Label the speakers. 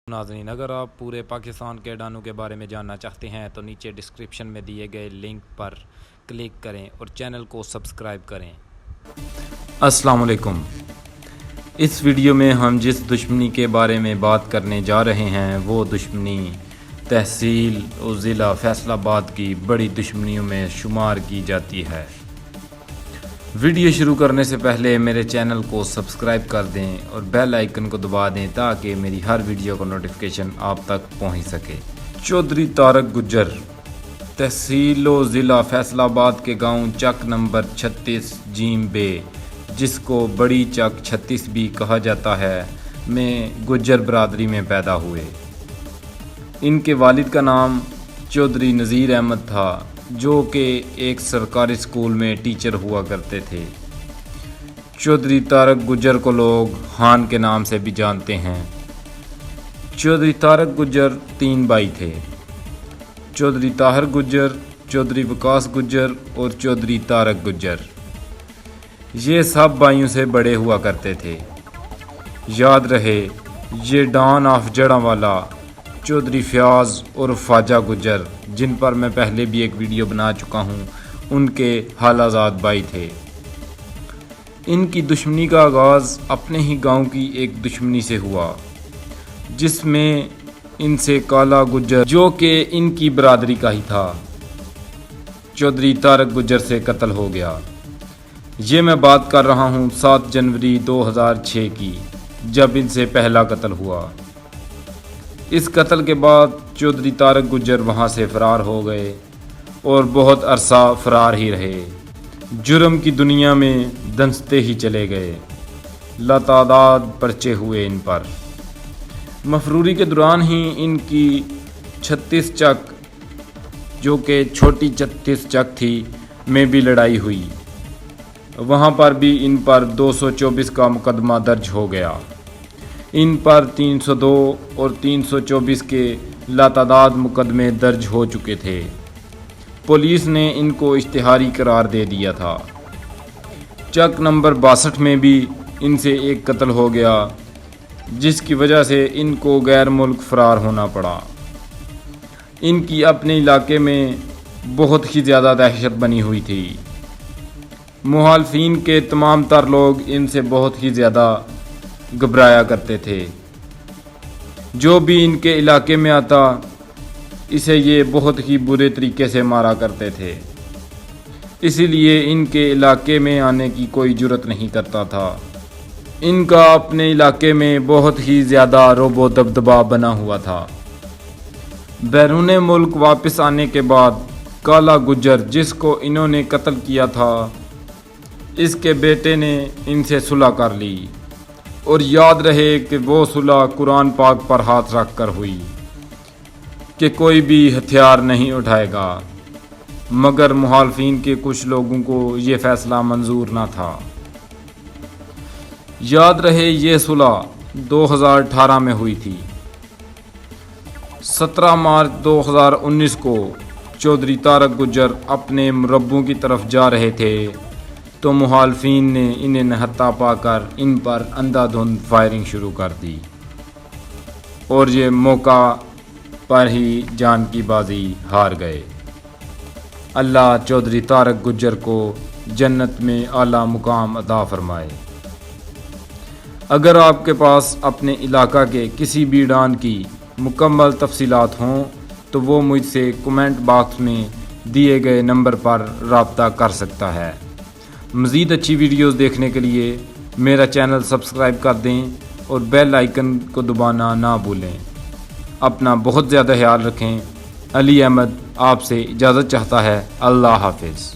Speaker 1: ناظرین، اگر آپ پورے پاکستان کے اڈانوں کے بارے میں جاننا چاہتے ہیں تو نیچے ڈسکرپشن میں دیے گئے لنک پر کلک کریں اور چینل کو سبسکرائب کریں۔ السلام علیکم۔ اس ویڈیو میں ہم جس دشمنی کے بارے میں بات کرنے جا رہے ہیں وہ دشمنی تحصیل و ضلع فیصل آباد کی بڑی دشمنیوں میں شمار کی جاتی ہے۔ ویڈیو شروع کرنے سے پہلے میرے چینل کو سبسکرائب کر دیں اور بیل آئیکن کو دبا دیں تاکہ میری ہر ویڈیو کا نوٹیفیکیشن آپ تک پہنچ سکے۔ چودھری طارق گجر تحصیل و ضلع فیصل آباد کے گاؤں چک نمبر 36 جیم بے، جس کو بڑی چک 36 بھی کہا جاتا ہے، میں گجر برادری میں پیدا ہوئے۔ ان کے والد کا نام چودھری نذیر احمد تھا، جو کہ ایک سرکاری اسکول میں ٹیچر ہوا کرتے تھے۔ چودھری طارق گجر کو لوگ خان کے نام سے بھی جانتے ہیں۔ چودھری طارق گجر 3 بھائی تھے: چودھری طاہر گجر، چودھری وکاس گجر اور چودھری طارق گجر۔ یہ سب بھائیوں سے بڑے ہوا کرتے تھے۔ یاد رہے، یہ ڈان آف جڑاوالا چودھری فیاض اور خواجہ گجر، جن پر میں پہلے بھی ایک ویڈیو بنا چکا ہوں، ان کے خالہ زاد بھائی تھے۔ ان کی دشمنی کا آغاز اپنے ہی گاؤں کی ایک دشمنی سے ہوا، جس میں ان سے کالا گجر، جو کہ ان کی برادری کا ہی تھا، چودھری طارق گجر سے قتل ہو گیا۔ یہ میں بات کر رہا ہوں 7 جنوری 2006 کی، جب ان سے پہلا قتل ہوا۔ اس قتل کے بعد چودھری طارق گجر وہاں سے فرار ہو گئے اور بہت عرصہ فرار ہی رہے۔ جرم کی دنیا میں دنستے ہی چلے گئے۔ لاتعداد پرچے ہوئے ان پر۔ مفروری کے دوران ہی ان کی 36 چک، جو کہ چھوٹی 36 چک تھی، میں بھی لڑائی ہوئی۔ وہاں پر بھی ان پر 224 کا مقدمہ درج ہو گیا۔ ان پر 302 اور 324 کے لاتعداد مقدمے درج ہو چکے تھے۔ پولیس نے ان کو اشتہاری قرار دے دیا تھا۔ چک نمبر 62 میں بھی ان سے ایک قتل ہو گیا، جس کی وجہ سے ان کو غیر ملک فرار ہونا پڑا۔ ان کی اپنے علاقے میں بہت ہی زیادہ دہشت بنی ہوئی تھی۔ مخالفین کے تمام تر لوگ ان سے بہت ہی زیادہ گھبرایا کرتے تھے۔ جو بھی ان کے علاقے میں آتا، اسے یہ بہت ہی برے طریقے سے مارا کرتے تھے۔ اسی لیے ان کے علاقے میں آنے کی کوئی جرت نہیں کرتا تھا۔ ان کا اپنے علاقے میں بہت ہی زیادہ رعب و دبدبہ بنا ہوا تھا۔ بیرون ملک واپس آنے کے بعد کالا گجر، جس کو انہوں نے قتل کیا تھا، اس کے بیٹے نے ان سے صلح کر لی، اور یاد رہے کہ وہ صلح قرآن پاک پر ہاتھ رکھ کر ہوئی کہ کوئی بھی ہتھیار نہیں اٹھائے گا، مگر مخالفین کے کچھ لوگوں کو یہ فیصلہ منظور نہ تھا۔ یاد رہے، یہ صلح 2018 میں ہوئی تھی۔ 17 مارچ 2019 کو چودھری طارق گجر اپنے مربوں کی طرف جا رہے تھے تو مخالفین نے انہیں نہتا پا کر ان پر اندھا دھند فائرنگ شروع کر دی، اور یہ موقع پر ہی جان کی بازی ہار گئے۔ اللہ چودھری طارق گجر کو جنت میں اعلیٰ مقام عطا فرمائے۔ اگر آپ کے پاس اپنے علاقہ کے کسی بھی ڈان کی مکمل تفصیلات ہوں تو وہ مجھ سے کمنٹ باکس میں دیے گئے نمبر پر رابطہ کر سکتا ہے۔ مزید اچھی ویڈیوز دیکھنے کے لیے میرا چینل سبسکرائب کر دیں اور بیل آئیکن کو دبانا نہ بھولیں۔ اپنا بہت زیادہ خیال رکھیں۔ علی احمد آپ سے اجازت چاہتا ہے۔ اللہ حافظ۔